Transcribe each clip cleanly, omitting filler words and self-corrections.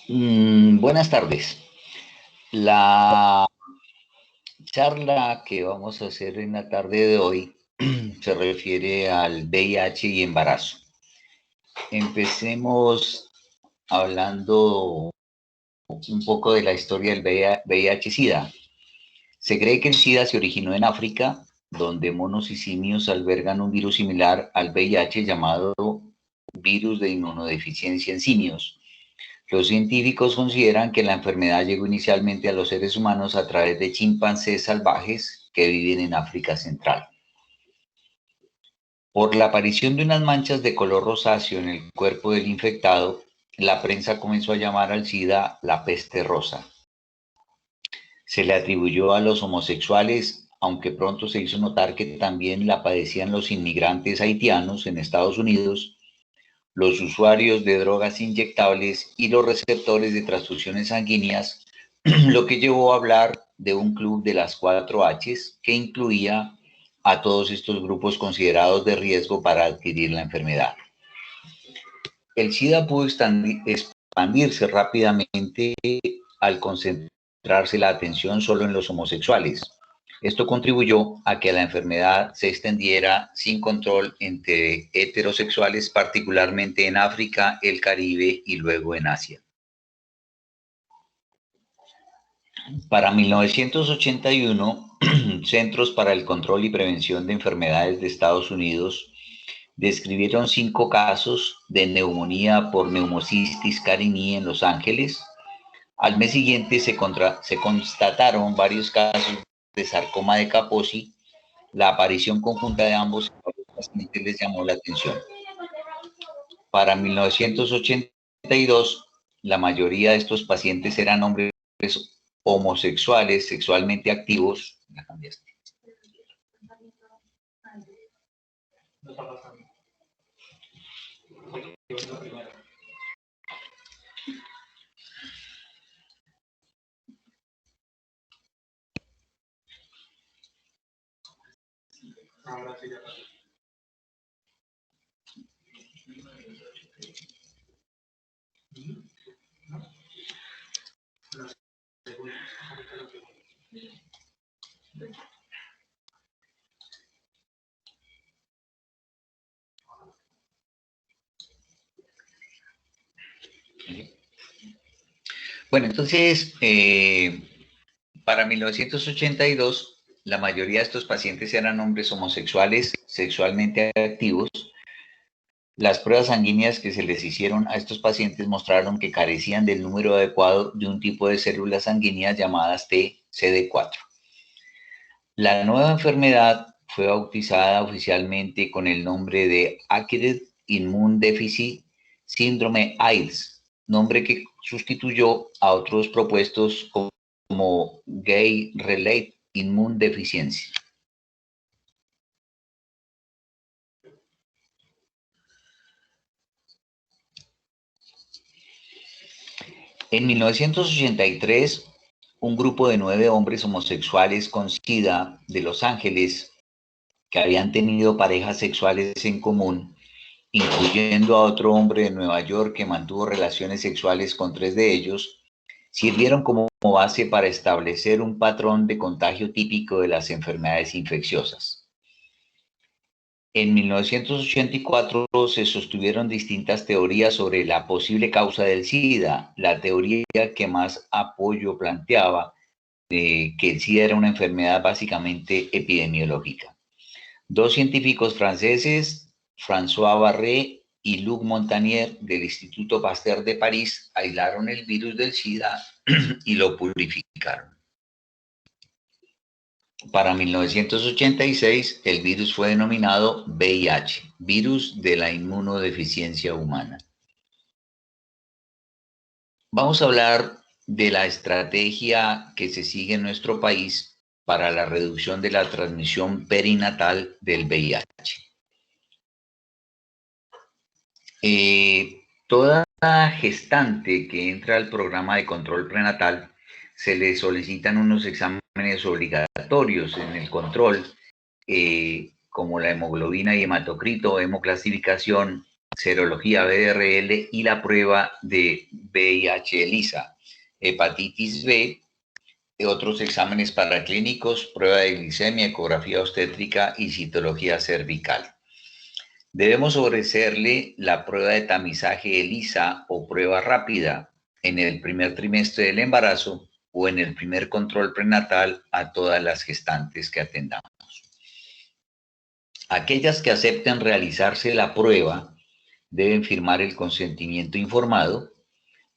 Buenas tardes. La charla que vamos a hacer en la tarde de hoy se refiere al VIH y embarazo. Empecemos hablando un poco de la historia del VIH-Sida. Se cree que el SIDA se originó en África, donde monos y simios albergan un virus similar al VIH llamado virus de inmunodeficiencia en simios. Los científicos consideran que la enfermedad llegó inicialmente a los seres humanos a través de chimpancés salvajes que viven en África Central. Por la aparición de unas manchas de color rosáceo en el cuerpo del infectado, la prensa comenzó a llamar al SIDA la peste rosa. Se le atribuyó a los homosexuales, aunque pronto se hizo notar que también la padecían los inmigrantes haitianos en Estados Unidos, los usuarios de drogas inyectables y los receptores de transfusiones sanguíneas, lo que llevó a hablar de un club de las 4 Hs que incluía a todos estos grupos considerados de riesgo para adquirir la enfermedad. El SIDA pudo expandirse rápidamente al concentrarse la atención solo en los homosexuales. Esto contribuyó a que la enfermedad se extendiera sin control entre heterosexuales, particularmente en África, el Caribe y luego en Asia. Para 1981, Centros para el Control y Prevención de Enfermedades de Estados Unidos describieron 5 casos de neumonía por neumocistis carinii en Los Ángeles. Al mes siguiente se constataron varios casos de sarcoma de Kaposi. La aparición conjunta de ambos pacientes les llamó la atención. Para 1982, la mayoría de estos pacientes eran hombres homosexuales sexualmente activos. La cambiaste. Ahora sí ya. Bueno, entonces, para 1982, la mayoría de estos pacientes eran hombres homosexuales sexualmente activos. Las pruebas sanguíneas que se les hicieron a estos pacientes mostraron que carecían del número adecuado de un tipo de células sanguíneas llamadas TCD4. La nueva enfermedad fue bautizada oficialmente con el nombre de Acquired Immune Deficit Syndrome AIDS, nombre que sustituyó a otros propuestos como Gay-Related Immune Deficiency. En 1983, un grupo de 9 hombres homosexuales con SIDA de Los Ángeles que habían tenido parejas sexuales en común, incluyendo a otro hombre de Nueva York que mantuvo relaciones sexuales con 3 de ellos, sirvieron como base para establecer un patrón de contagio típico de las enfermedades infecciosas. En 1984 se sostuvieron distintas teorías sobre la posible causa del SIDA. La teoría que más apoyo planteaba que el SIDA era una enfermedad básicamente epidemiológica. 2 científicos franceses, François Barré y Luc Montagnier, del Instituto Pasteur de París, aislaron el virus del SIDA y lo purificaron. Para 1986, el virus fue denominado VIH, virus de la inmunodeficiencia humana. Vamos a hablar de la estrategia que se sigue en nuestro país para la reducción de la transmisión perinatal del VIH. Toda gestante que entra al programa de control prenatal se le solicitan unos exámenes obligatorios en el control, como la hemoglobina y hematocrito, hemoclasificación, serología BRL y la prueba de VIH ELISA, hepatitis B, otros exámenes paraclínicos, prueba de glicemia, ecografía obstétrica y citología cervical. Debemos ofrecerle la prueba de tamizaje ELISA o prueba rápida en el primer trimestre del embarazo o en el primer control prenatal a todas las gestantes que atendamos. Aquellas que acepten realizarse la prueba deben firmar el consentimiento informado.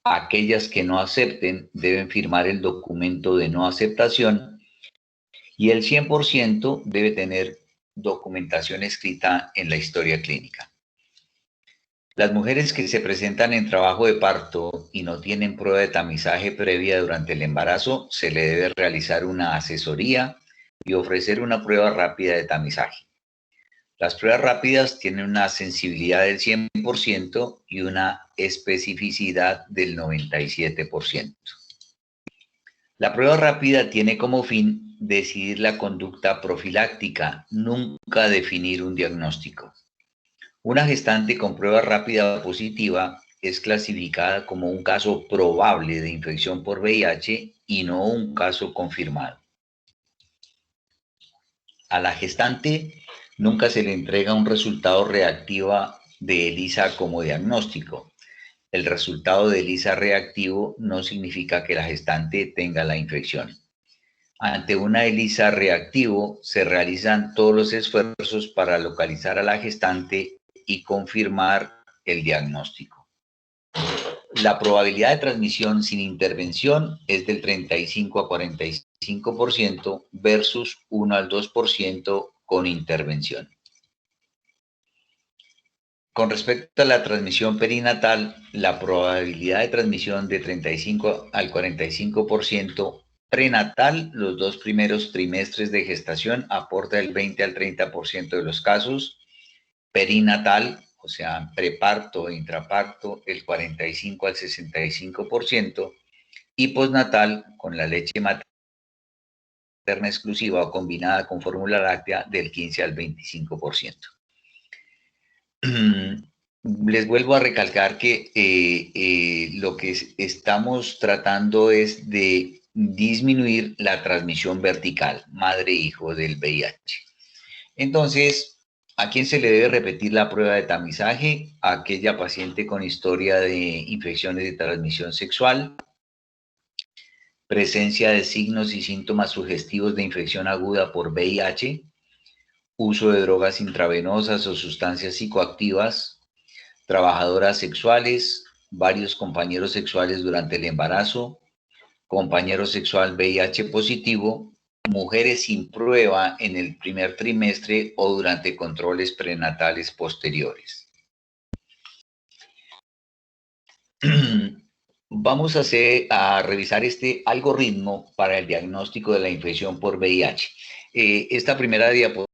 Aquellas que no acepten deben firmar el documento de no aceptación y el 100% debe tener documentación escrita en la historia clínica. Las mujeres que se presentan en trabajo de parto y no tienen prueba de tamizaje previa durante el embarazo, se le debe realizar una asesoría y ofrecer una prueba rápida de tamizaje. Las pruebas rápidas tienen una sensibilidad del 100% y una especificidad del 97%. La prueba rápida tiene como fin decidir la conducta profiláctica, nunca definir un diagnóstico. Una gestante con prueba rápida positiva es clasificada como un caso probable de infección por VIH y no un caso confirmado. A la gestante nunca se le entrega un resultado reactivo de ELISA como diagnóstico. El resultado de ELISA reactivo no significa que la gestante tenga la infección. Ante una ELISA reactivo se realizan todos los esfuerzos para localizar a la gestante y confirmar el diagnóstico. La probabilidad de transmisión sin intervención es del 35 a 45% versus 1 al 2% con intervención. Con respecto a la transmisión perinatal, la probabilidad de transmisión de 35 al 45% prenatal, los 2 primeros trimestres de gestación, aporta el 20 al 30% de los casos. Perinatal, o sea, preparto e intraparto, el 45 al 65%. Y postnatal, con la leche materna exclusiva o combinada con fórmula láctea, del 15 al 25%. Les vuelvo a recalcar que lo que estamos tratando es de disminuir la transmisión vertical, madre-hijo del VIH. Entonces, ¿a quién se le debe repetir la prueba de tamizaje? A aquella paciente con historia de infecciones de transmisión sexual, presencia de signos y síntomas sugestivos de infección aguda por VIH, uso de drogas intravenosas o sustancias psicoactivas, trabajadoras sexuales, varios compañeros sexuales durante el embarazo, compañero sexual VIH positivo, mujeres sin prueba en el primer trimestre o durante controles prenatales posteriores. Vamos a revisar este algoritmo para el diagnóstico de la infección por VIH. Esta primera diapositiva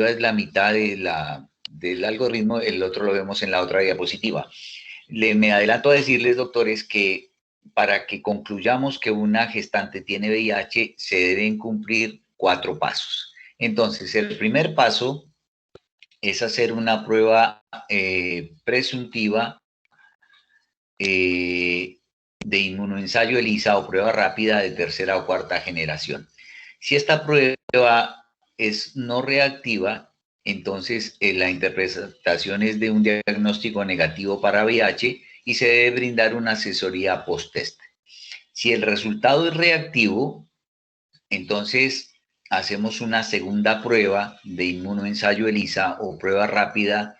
es la mitad del algoritmo, el otro lo vemos en la otra diapositiva. Me adelanto a decirles, doctores, que para que concluyamos que una gestante tiene VIH, se deben cumplir 4 pasos. Entonces, el primer paso es hacer una prueba presuntiva de inmunoensayo ELISA o prueba rápida de tercera o cuarta generación. Si esta prueba es no reactiva, entonces la interpretación es de un diagnóstico negativo para VIH y se debe brindar una asesoría post-test. Si el resultado es reactivo, entonces hacemos una segunda prueba de inmunoensayo ELISA o prueba rápida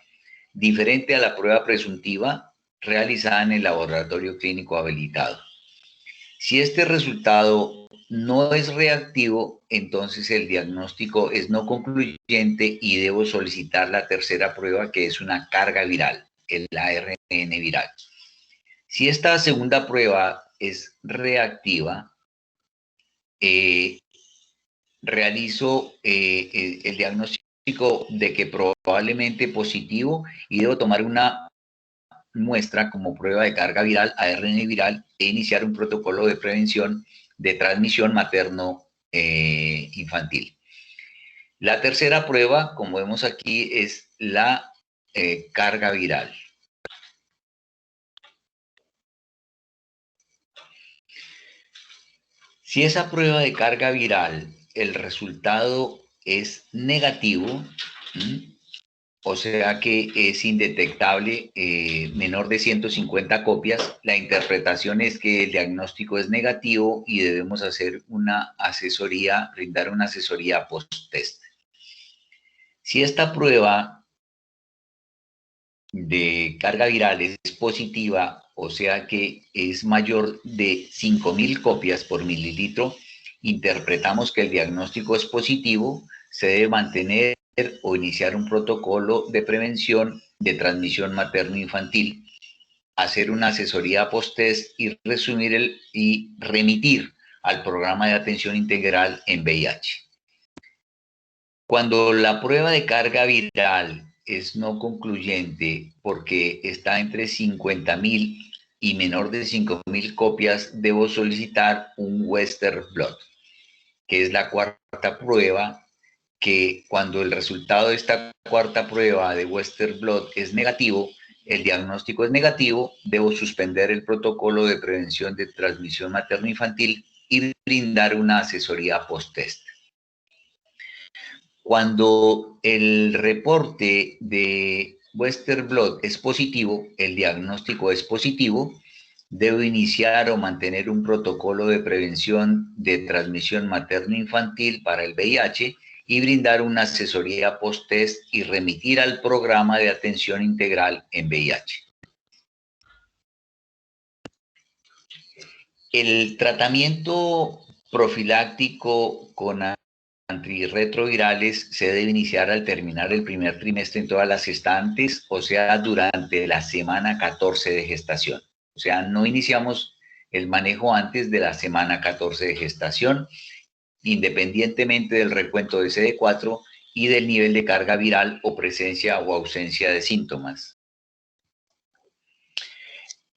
diferente a la prueba presuntiva realizada en el laboratorio clínico habilitado. Si este resultado no es reactivo, entonces el diagnóstico es no concluyente y debo solicitar la tercera prueba, que es una carga viral, el ARN viral. Si esta segunda prueba es reactiva, realizo el diagnóstico de que probablemente positivo y debo tomar una muestra como prueba de carga viral, ARN viral, e iniciar un protocolo de prevención de transmisión materno-infantil. La tercera prueba, como vemos aquí, es la carga viral. Si esa prueba de carga viral, el resultado es negativo, o sea que es indetectable, menor de 150 copias, la interpretación es que el diagnóstico es negativo y debemos hacer una asesoría, brindar una asesoría post-test. Si esta prueba de carga viral es positiva, o sea que es mayor de 5.000 copias por mililitro, interpretamos que el diagnóstico es positivo, se debe mantener o iniciar un protocolo de prevención de transmisión materno-infantil, hacer una asesoría post-test y remitir al programa de atención integral en VIH. Cuando la prueba de carga viral es no concluyente porque está entre 50.000 y menor de 5.000 copias, debo solicitar un Western blot, que es la cuarta prueba, que cuando el resultado de esta cuarta prueba de Western blot es negativo, el diagnóstico es negativo, debo suspender el protocolo de prevención de transmisión materno-infantil y brindar una asesoría post-test. Cuando el reporte de Western blot es positivo, el diagnóstico es positivo, debo iniciar o mantener un protocolo de prevención de transmisión materno-infantil para el VIH y brindar una asesoría post-test y remitir al programa de atención integral en VIH. El tratamiento profiláctico con antirretrovirales se debe iniciar al terminar el primer trimestre en todas las gestantes, o sea, durante la semana 14 de gestación. O sea, no iniciamos el manejo antes de la semana 14 de gestación, independientemente del recuento de CD4 y del nivel de carga viral o presencia o ausencia de síntomas.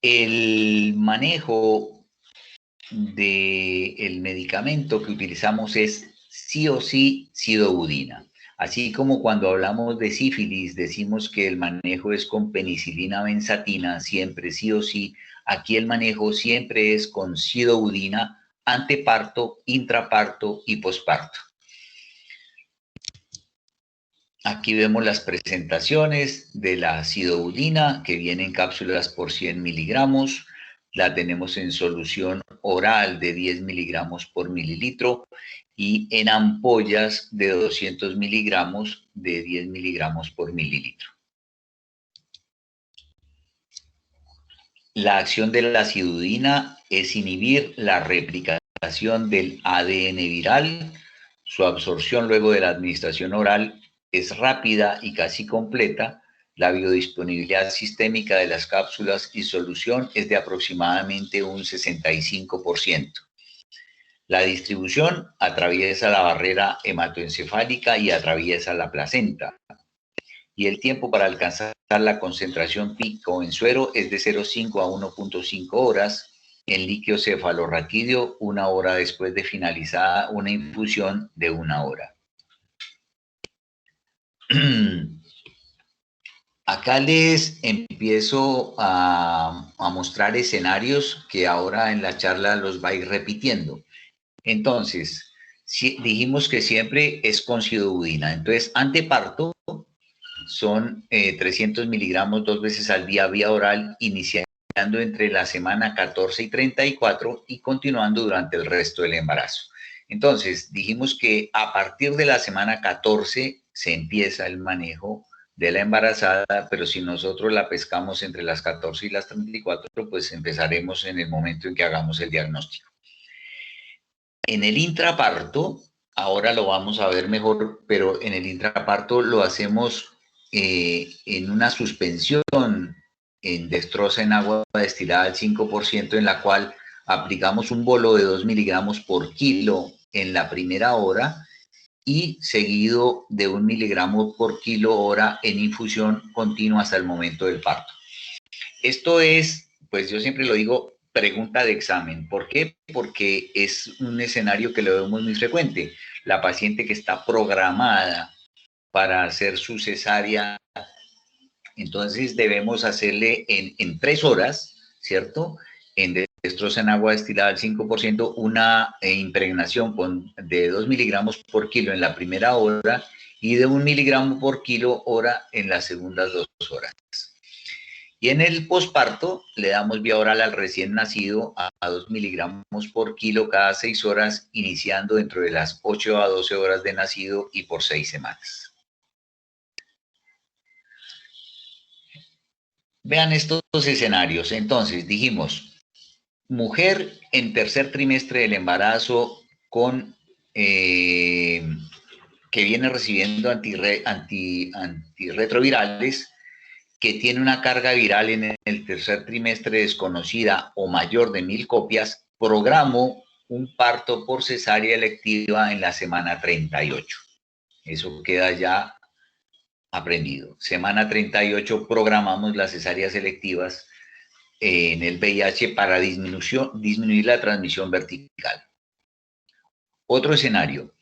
El manejo del medicamento que utilizamos es sí o sí sidobudina. Así como cuando hablamos de sífilis decimos que el manejo es con penicilina benzatina, siempre sí o sí, aquí el manejo siempre es con sidobudina, anteparto, intraparto y posparto. Aquí vemos las presentaciones de la sidobudina, que viene en cápsulas por 100 miligramos. La tenemos en solución oral de 10 miligramos por mililitro y en ampollas de 200 miligramos de 10 miligramos por mililitro. La acción de la sidudina es inhibir la replicación del ADN viral. Su absorción luego de la administración oral es rápida y casi completa. La biodisponibilidad sistémica de las cápsulas y solución es de aproximadamente un 65%. La distribución atraviesa la barrera hematoencefálica y atraviesa la placenta. Y el tiempo para alcanzar la concentración pico en suero es de 0,5 a 1,5 horas. En líquido cefalorraquídeo, 1 hora después de finalizada una infusión de 1 hora. Acá les empiezo a mostrar escenarios que ahora en la charla los va a ir repitiendo. Entonces, dijimos que siempre es con sidobudina. Entonces, anteparto son 300 miligramos 2 veces al día vía oral, iniciando entre la semana 14 y 34 y continuando durante el resto del embarazo. Entonces, dijimos que a partir de la semana 14 se empieza el manejo de la embarazada, pero si nosotros la pescamos entre las 14 y las 34, pues empezaremos en el momento en que hagamos el diagnóstico. En el intraparto, ahora lo vamos a ver mejor, pero en el intraparto lo hacemos en una suspensión en dextrosa en agua destilada al 5%, en la cual aplicamos un bolo de 2 miligramos por kilo en la primera hora y seguido de 1 miligramo por kilo hora en infusión continua hasta el momento del parto. Esto es, pues yo siempre lo digo, pregunta de examen. ¿Por qué? Porque es un escenario que lo vemos muy frecuente. La paciente que está programada para hacer su cesárea Entonces debemos hacerle en 3 horas, ¿cierto? En destroza en agua destilada al 5%, una impregnación de 2 miligramos por kilo en la primera hora y de 1 miligramo por kilo hora en las segundas 2 horas. Y en el posparto le damos vía oral al recién nacido a 2 miligramos por kilo cada 6 horas, iniciando dentro de las 8 a 12 horas de nacido y por 6 semanas. Vean estos escenarios. Entonces, dijimos, mujer en tercer trimestre del embarazo con que viene recibiendo antirretrovirales, que tiene una carga viral en el tercer trimestre desconocida o mayor de 1000 copias, programo un parto por cesárea electiva en la semana 38. Eso queda ya aprendido. Semana 38 programamos las cesáreas selectivas en el VIH para disminuir la transmisión vertical. Otro escenario.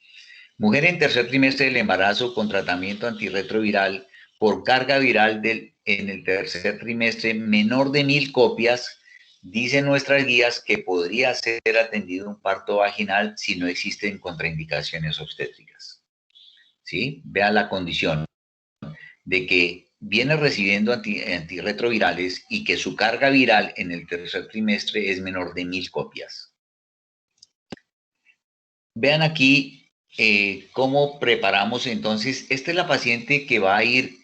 Mujer en tercer trimestre del embarazo con tratamiento antirretroviral por carga viral en el tercer trimestre menor de 1000 copias, dicen nuestras guías que podría ser atendido un parto vaginal si no existen contraindicaciones obstétricas. ¿Sí? Vean la condición de que viene recibiendo antirretrovirales y que su carga viral en el tercer trimestre es menor de 1000 copias. Vean aquí cómo preparamos entonces. Esta es la paciente que va a ir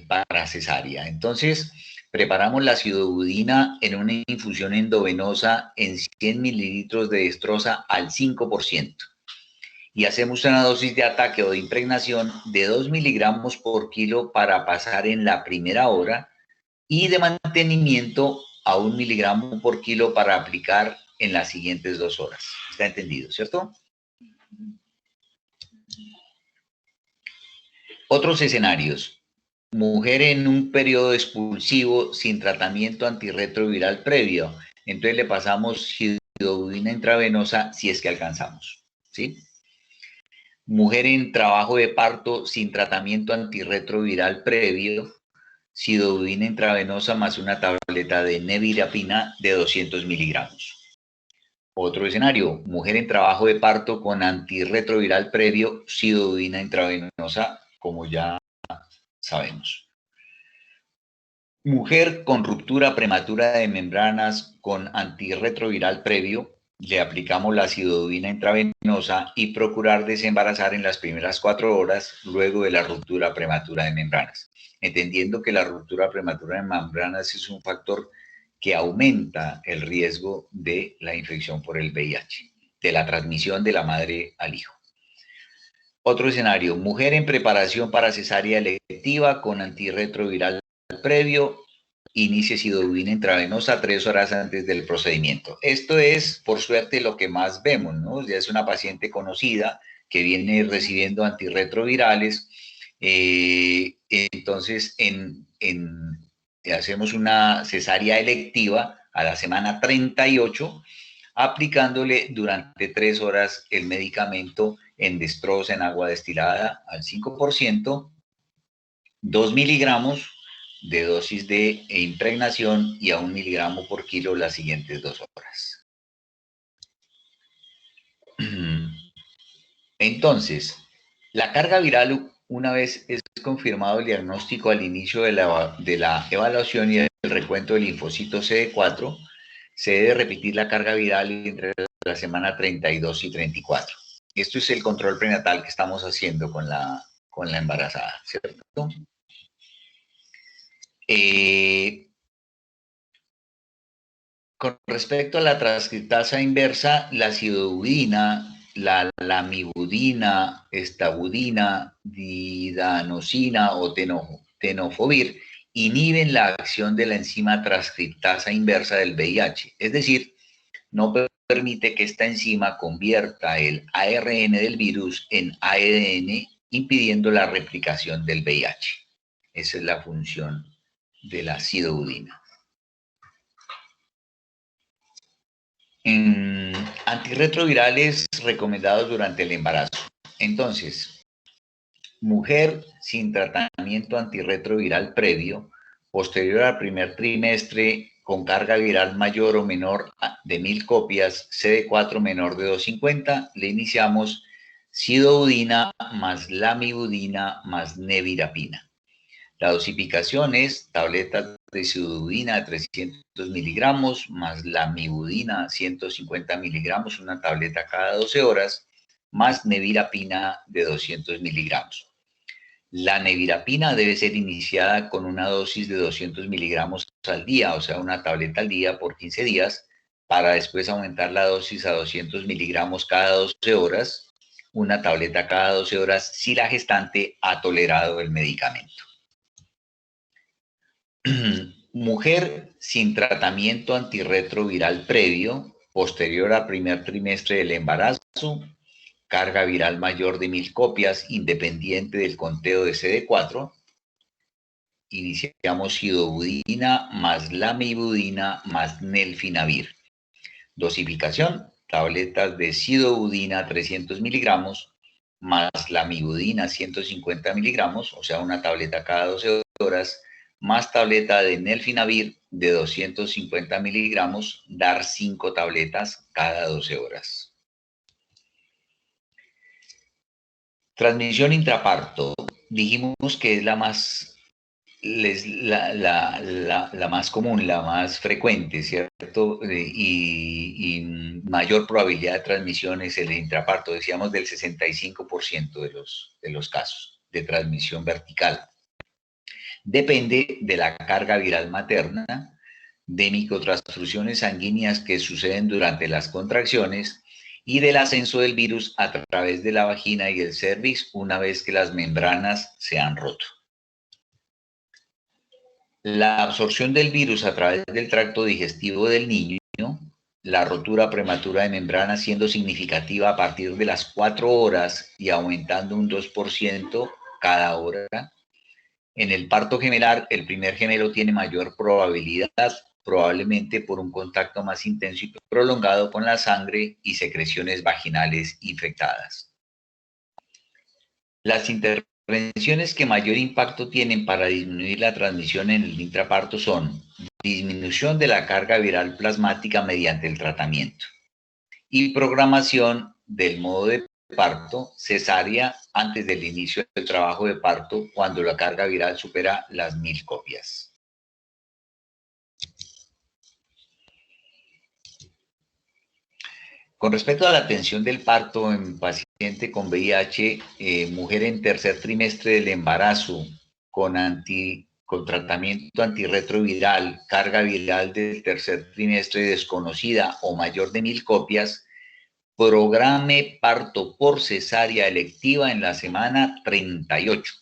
para cesárea. Entonces, preparamos la acidobudina en una infusión endovenosa en 100 mililitros de destroza al 5%. Y hacemos una dosis de ataque o de impregnación de 2 miligramos por kilo para pasar en la primera hora y de mantenimiento a 1 miligramo por kilo para aplicar en las siguientes 2 horas. ¿Está entendido, cierto? Otros escenarios. Mujer en un periodo expulsivo sin tratamiento antirretroviral previo. Entonces le pasamos sidobudina intravenosa si es que alcanzamos. ¿Sí? Mujer en trabajo de parto sin tratamiento antirretroviral previo. Sidobudina intravenosa más una tableta de nevirapina de 200 miligramos. Otro escenario, mujer en trabajo de parto con antirretroviral previo, sidobudina intravenosa, como ya sabemos. Mujer con ruptura prematura de membranas con antirretroviral previo, le aplicamos la sidobudina intravenosa y procurar desembarazar en las primeras 4 horas luego de la ruptura prematura de membranas. Entendiendo que la ruptura prematura de membranas es un factor que aumenta el riesgo de la infección por el VIH, de la transmisión de la madre al hijo. Otro escenario, mujer en preparación para cesárea electiva con antirretroviral previo, inicie sidobudina intravenosa 3 horas antes del procedimiento. Esto es, por suerte, lo que más vemos, ¿no? Ya es una paciente conocida que viene recibiendo antirretrovirales. Entonces, hacemos una cesárea electiva a la semana 38, aplicándole durante 3 horas el medicamento en destroza en agua destilada al 5%, 2 miligramos de dosis de impregnación y a 1 miligramo por kilo las siguientes 2 horas. Entonces, la carga viral, una vez es confirmado el diagnóstico al inicio de la evaluación y el recuento del linfocito CD4, se debe repetir la carga viral entre la semana 32 y 34. Esto es el control prenatal que estamos haciendo con la embarazada, ¿cierto? Con respecto a la transcriptasa inversa, la sidobudina, la lamivudina, estabudina, didanosina o tenofovir inhiben la acción de la enzima transcriptasa inversa del VIH. Es decir, no permite que esta enzima convierta el ARN del virus en ADN, impidiendo la replicación del VIH. Esa es la función de la sidobudina. Antirretrovirales recomendados durante el embarazo. Entonces, Mujer sin tratamiento antirretroviral previo, posterior al primer trimestre, con carga viral mayor o menor de 1000 copias, CD4 menor de 250, le iniciamos sidobudina más lamivudina más nevirapina. La dosificación es tabletas de sidobudina de 300 miligramos más lamivudina 150 miligramos, una tableta cada 12 horas, más nevirapina de 200 miligramos. La nevirapina debe ser iniciada con una dosis de 200 miligramos al día, o sea, una tableta al día por 15 días, para después aumentar la dosis a 200 miligramos cada 12 horas, una tableta cada 12 horas si la gestante ha tolerado el medicamento. Mujer sin tratamiento antirretroviral previo, posterior al primer trimestre del embarazo, carga viral mayor de 1000 copias, independiente del conteo de CD4. Iniciamos sidobudina más lamivudina más nelfinavir. Dosificación, tabletas de sidobudina 300 miligramos más lamivudina 150 miligramos, o sea, una tableta cada 12 horas, más tableta de nelfinavir de 250 miligramos, dar 5 tabletas cada 12 horas. Transmisión intraparto, dijimos que es la más más común, la más frecuente, ¿cierto? Y mayor probabilidad de transmisión es el intraparto, decíamos del 65% de los casos de transmisión vertical. Depende de la carga viral materna, de microtransfusiones sanguíneas que suceden durante las contracciones y del ascenso del virus a través de la vagina y el cervix una vez que las membranas se han roto. La absorción del virus a través del tracto digestivo del niño, la rotura prematura de membrana siendo significativa a partir de las 4 horas y aumentando un 2% cada hora. En el parto gemelar, el primer gemelo tiene mayor probabilidad, probablemente por un contacto más intenso y prolongado con la sangre y secreciones vaginales infectadas. Las intervenciones que mayor impacto tienen para disminuir la transmisión en el intraparto son disminución de la carga viral plasmática mediante el tratamiento y programación del modo de parto, cesárea antes del inicio del trabajo de parto cuando la carga viral supera las 1000 copias. Con respecto a la atención del parto en paciente con VIH, mujer en tercer trimestre del embarazo con tratamiento antirretroviral, carga viral del tercer trimestre desconocida o mayor de 1000 copias, programe parto por cesárea electiva en la semana 38,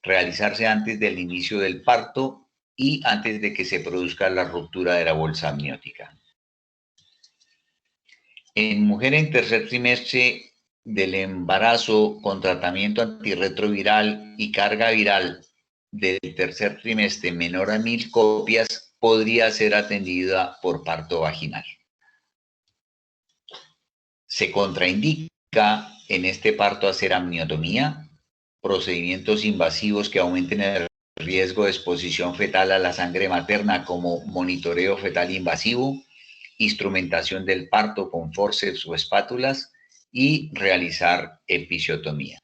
realizarse antes del inicio del parto y antes de que se produzca la ruptura de la bolsa amniótica. En mujer en tercer trimestre del embarazo con tratamiento antirretroviral y carga viral del tercer trimestre menor a 1000 copias, podría ser atendida por parto vaginal. Se contraindica en este parto hacer amniotomía, procedimientos invasivos que aumenten el riesgo de exposición fetal a la sangre materna como monitoreo fetal invasivo, instrumentación del parto con forceps o espátulas y realizar episiotomía.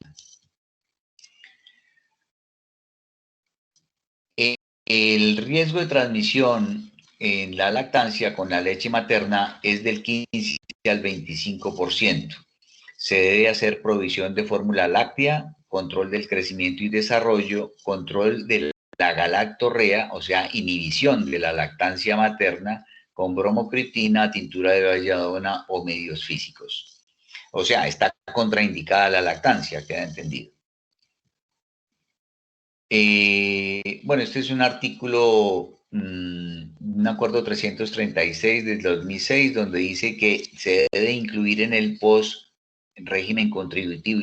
El riesgo de transmisión en la lactancia con la leche materna es del 15 al 25%. Se debe hacer provisión de fórmula láctea, control del crecimiento y desarrollo, control de la galactorrea, o sea, inhibición de la lactancia materna, con bromocriptina, tintura de belladona o medios físicos. O sea, está contraindicada la lactancia, queda entendido. Bueno, este es un artículo, un acuerdo 336 del 2006, donde dice que se debe incluir en el régimen contributivo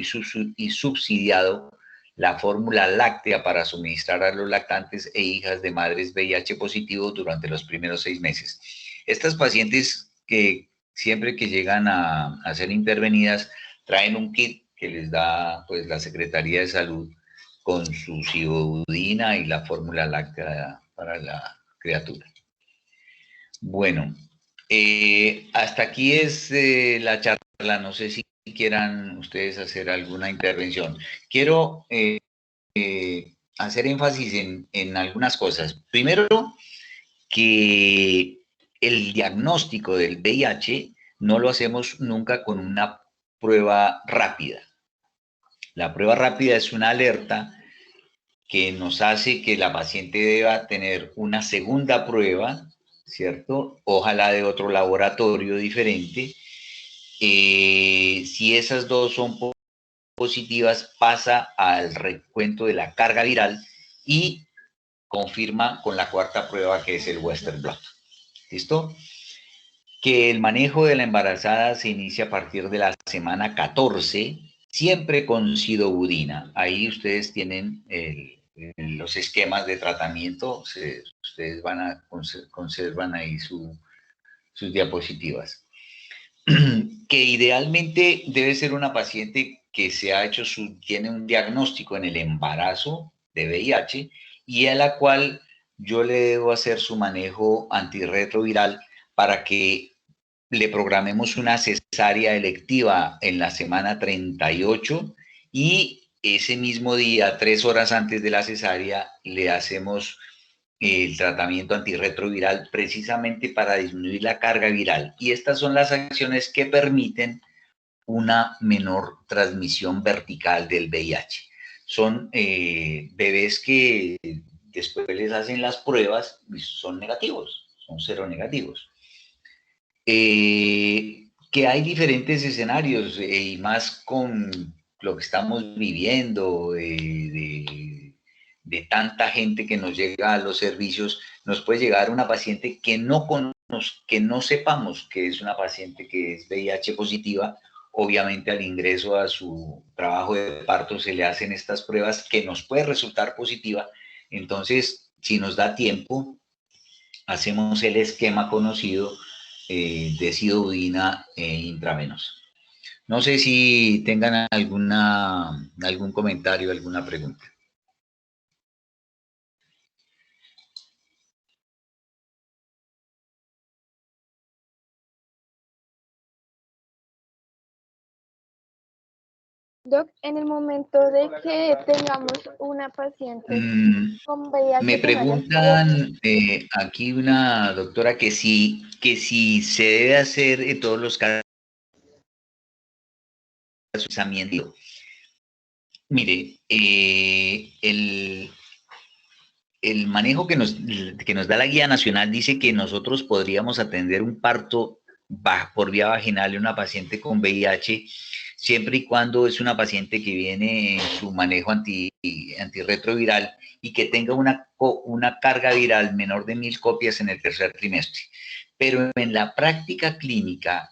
y subsidiado la fórmula láctea para suministrar a los lactantes e hijas de madres VIH positivos durante los primeros 6 meses. Estas pacientes que siempre que llegan a ser intervenidas traen un kit que les da pues la Secretaría de Salud con su civodina y la fórmula láctea para la criatura. Bueno, hasta aquí es la charla. No sé si quieran ustedes hacer alguna intervención. Quiero hacer énfasis en algunas cosas. Primero, que el diagnóstico del VIH no lo hacemos nunca con una prueba rápida. La prueba rápida es una alerta que nos hace que la paciente deba tener una segunda prueba, ¿cierto? Ojalá de otro laboratorio diferente. Si esas dos son positivas, pasa al recuento de la carga viral y confirma con la cuarta prueba, que es el Western blot. ¿Listo? Que el manejo de la embarazada se inicia a partir de la semana 14, siempre con sidobudina. Ahí ustedes tienen los esquemas de tratamiento, ustedes van a conservan ahí sus diapositivas. Que idealmente debe ser una paciente que se ha hecho tiene un diagnóstico en el embarazo de VIH y a la cual yo le debo hacer su manejo antirretroviral para que le programemos una cesárea electiva en la semana 38 y ese mismo día, 3 horas antes de la cesárea, le hacemos el tratamiento antirretroviral precisamente para disminuir la carga viral. Y estas son las acciones que permiten una menor transmisión vertical del VIH. Son bebés que después les hacen las pruebas y son negativos, son seronegativos. Que hay diferentes escenarios y más con lo que estamos viviendo, de tanta gente que nos llega a los servicios, nos puede llegar una paciente que no sepamos que es una paciente que es VIH positiva. Obviamente al ingreso a su trabajo de parto se le hacen estas pruebas que nos puede resultar positiva. Entonces, si nos da tiempo, hacemos el esquema conocido de sidobudina intravenosa. No sé si tengan algún comentario, alguna pregunta. Doc, en el momento de que tengamos una paciente con VIH, me preguntan aquí una doctora que si se debe hacer en todos los casos tratamiento. Mire, el manejo que nos da la Guía Nacional dice que nosotros podríamos atender un parto por vía vaginal en una paciente con VIH, siempre y cuando es una paciente que viene en su manejo antirretroviral y que tenga una carga viral menor de 1000 copias en el tercer trimestre. Pero en la práctica clínica,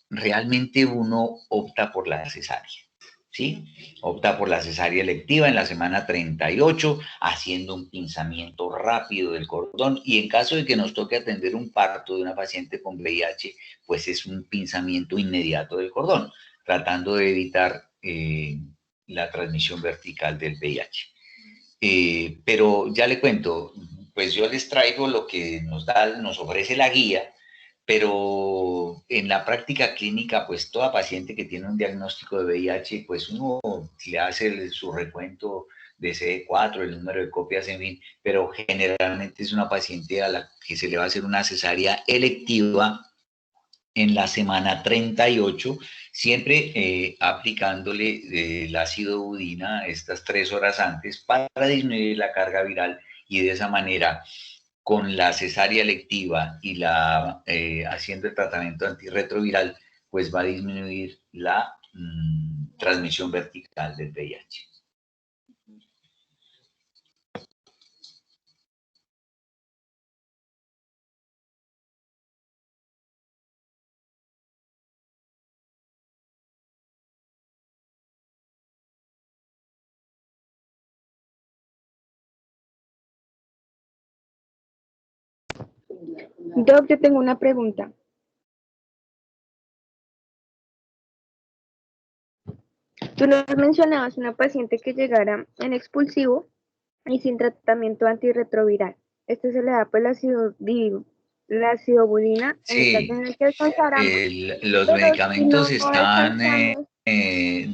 realmente uno opta por la cesárea. ¿Sí? Opta por la cesárea electiva en la semana 38, haciendo un pinzamiento rápido del cordón y en caso de que nos toque atender un parto de una paciente con VIH, pues es un pinzamiento inmediato del cordón, tratando de evitar la transmisión vertical del VIH. Pero ya le cuento, pues yo les traigo lo que nos ofrece la guía, pero en la práctica clínica, pues toda paciente que tiene un diagnóstico de VIH, pues uno le hace su recuento de CD4, el número de copias, en fin, pero generalmente es una paciente a la que se le va a hacer una cesárea electiva en la semana 38, siempre aplicándole el ácido budina estas 3 horas antes para disminuir la carga viral y de esa manera con la cesárea electiva y haciendo el tratamiento antirretroviral, pues va a disminuir la transmisión vertical del VIH. Doc, yo tengo una pregunta. Tú nos mencionabas una paciente que llegara en expulsivo y sin tratamiento antirretroviral. Este se le da pues la cidobudina, en el caso Sí, en el que alcanzáramos, los pero si medicamentos no están alcanzamos,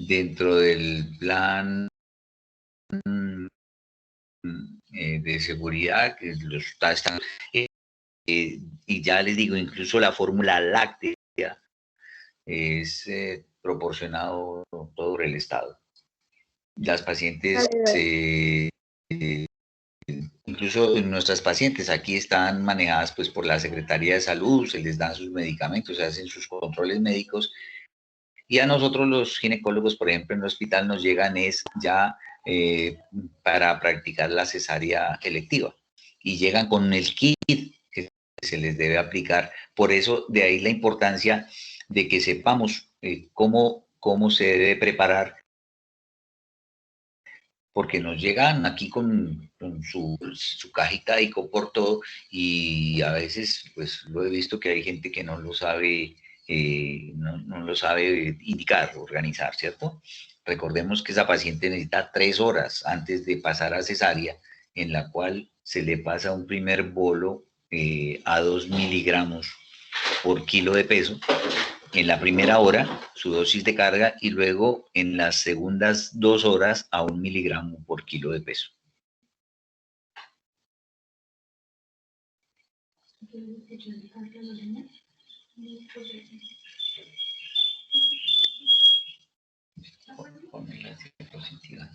dentro del plan de seguridad, que están, y ya les digo, incluso la fórmula láctea es proporcionado todo por el Estado. Las pacientes, incluso nuestras pacientes aquí están manejadas pues por la Secretaría de Salud, se les dan sus medicamentos, se hacen sus controles médicos, y a nosotros los ginecólogos, por ejemplo, en el hospital nos llegan es ya para practicar la cesárea electiva, y llegan con el kit que se les debe aplicar. Por eso, de ahí la importancia de que sepamos cómo se debe preparar, porque nos llegan aquí con su cajita y por todo, y a veces pues lo he visto que hay gente que no lo sabe, no lo sabe indicar, organizar, ¿cierto? Recordemos que esa paciente necesita 3 horas antes de pasar a cesárea, en la cual se le pasa un primer bolo a 2 miligramos por kilo de peso, en la primera hora su dosis de carga, y luego en las segundas 2 horas a 1 miligramo por kilo de peso. Poner la diapositiva.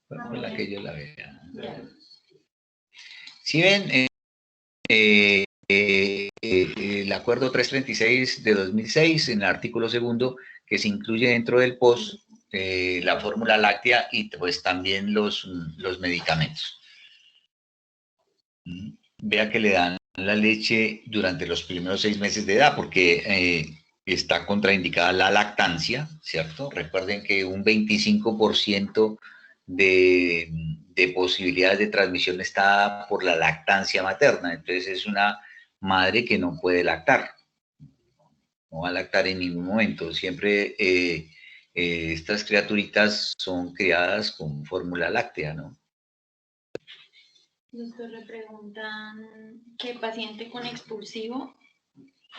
Por la que yo la vea. Si ven, el acuerdo 336 de 2006, en el artículo segundo, que se incluye dentro del POS la fórmula láctea y pues también los medicamentos. Vea que le dan la leche durante los primeros 6 meses de edad, porque está contraindicada la lactancia, ¿cierto? Recuerden que un 25% de posibilidades de transmisión está por la lactancia materna. Entonces es una madre que no puede lactar, no va a lactar en ningún momento. Siempre estas criaturitas son criadas con fórmula láctea, ¿no? Doctor, le preguntan que paciente con expulsivo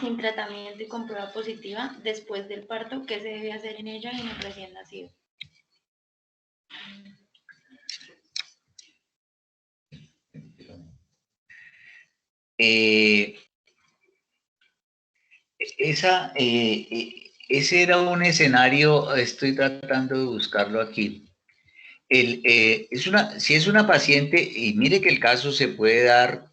sin tratamiento y con prueba positiva después del parto, ¿qué se debe hacer en ella y en el recién nacido? Ese era un escenario, estoy tratando de buscarlo aquí. Si es una paciente, y mire que el caso se puede dar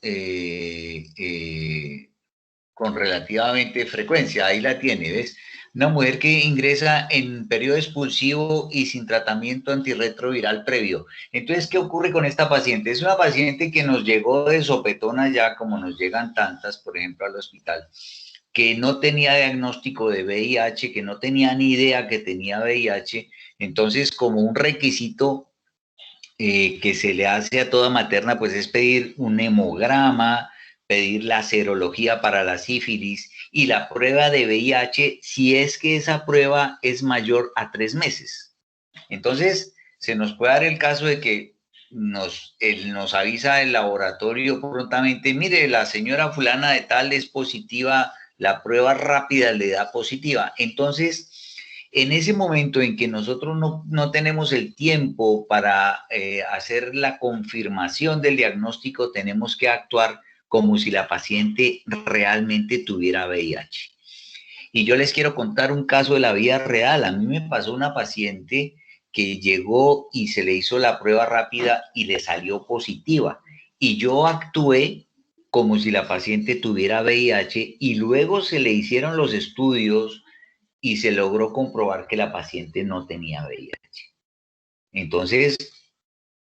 con relativamente frecuencia, ahí la tiene, ¿ves? Una mujer que ingresa en periodo expulsivo y sin tratamiento antirretroviral previo. Entonces, ¿qué ocurre con esta paciente? Es una paciente que nos llegó de sopetón allá, como nos llegan tantas, por ejemplo, al hospital, que no tenía diagnóstico de VIH, que no tenía ni idea que tenía VIH. Entonces, como un requisito que se le hace a toda materna, pues es pedir un hemograma, pedir la serología para la sífilis y la prueba de VIH, si es que esa prueba es mayor a 3 meses. Entonces, se nos puede dar el caso de que nos avisa el laboratorio prontamente, mire, la señora fulana de tal es positiva, la prueba rápida le da positiva. Entonces, en ese momento en que nosotros no tenemos el tiempo para hacer la confirmación del diagnóstico, tenemos que actuar como si la paciente realmente tuviera VIH. Y yo les quiero contar un caso de la vida real. A mí me pasó una paciente que llegó y se le hizo la prueba rápida y le salió positiva. Y yo actué como si la paciente tuviera VIH, y luego se le hicieron los estudios y se logró comprobar que la paciente no tenía VIH. Entonces,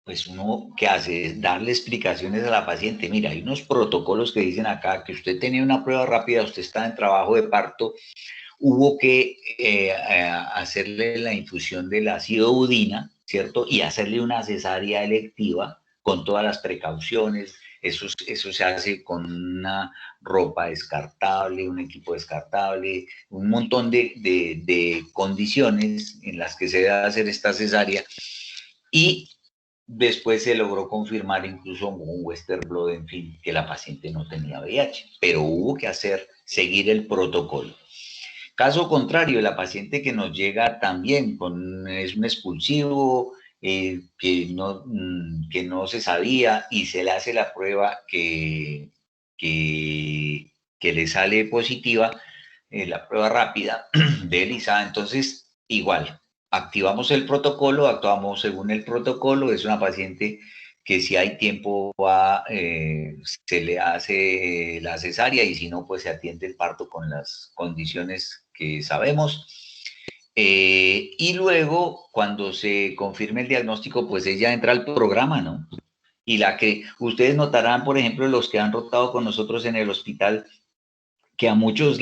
pues uno que hace es darle explicaciones a la paciente. Mira, hay unos protocolos que dicen acá que usted tenía una prueba rápida, usted está en trabajo de parto, hubo que hacerle la infusión del ácido budina, ¿cierto? Y hacerle una cesárea electiva con todas las precauciones. Eso se hace con una ropa descartable, un equipo descartable, un montón de condiciones en las que se debe hacer esta cesárea. Y después se logró confirmar incluso con un Western blot, en fin, que la paciente no tenía VIH, pero hubo que seguir el protocolo. Caso contrario, la paciente que nos llega también es un expulsivo que no se sabía y se le hace la prueba que le sale positiva, la prueba rápida de ELISA. Entonces, igual, activamos el protocolo, actuamos según el protocolo. Es una paciente que si hay tiempo se le hace la cesárea y si no, pues se atiende el parto con las condiciones que sabemos. Y luego, cuando se confirme el diagnóstico, pues ella entra al programa, ¿no? Y la que ustedes notarán, por ejemplo, los que han rotado con nosotros en el hospital, que a muchos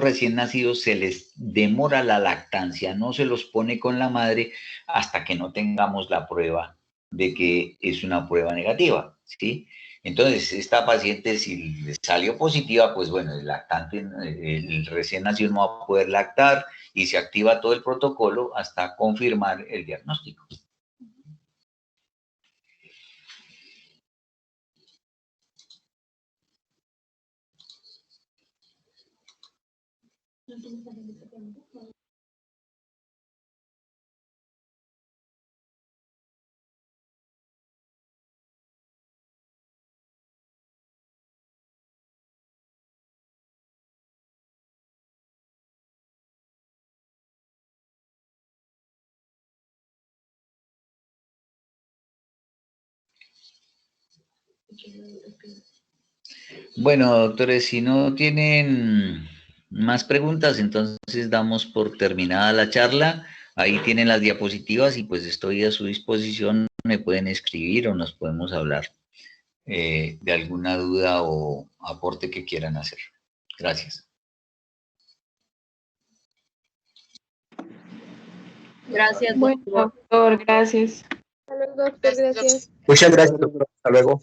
recién nacidos se les demora la lactancia, no se los pone con la madre hasta que no tengamos la prueba de que es una prueba negativa, ¿sí? Entonces, esta paciente, si le salió positiva, pues bueno, el recién nacido no va a poder lactar y se activa todo el protocolo hasta confirmar el diagnóstico. Bueno, doctores, si no tienen más preguntas, entonces damos por terminada la charla. Ahí tienen las diapositivas y pues estoy a su disposición. Me pueden escribir o nos podemos hablar de alguna duda o aporte que quieran hacer. Gracias. Gracias, doctor. Bueno, doctor, gracias. Hasta luego, doctor, gracias. Muchas gracias, doctor. Hasta luego.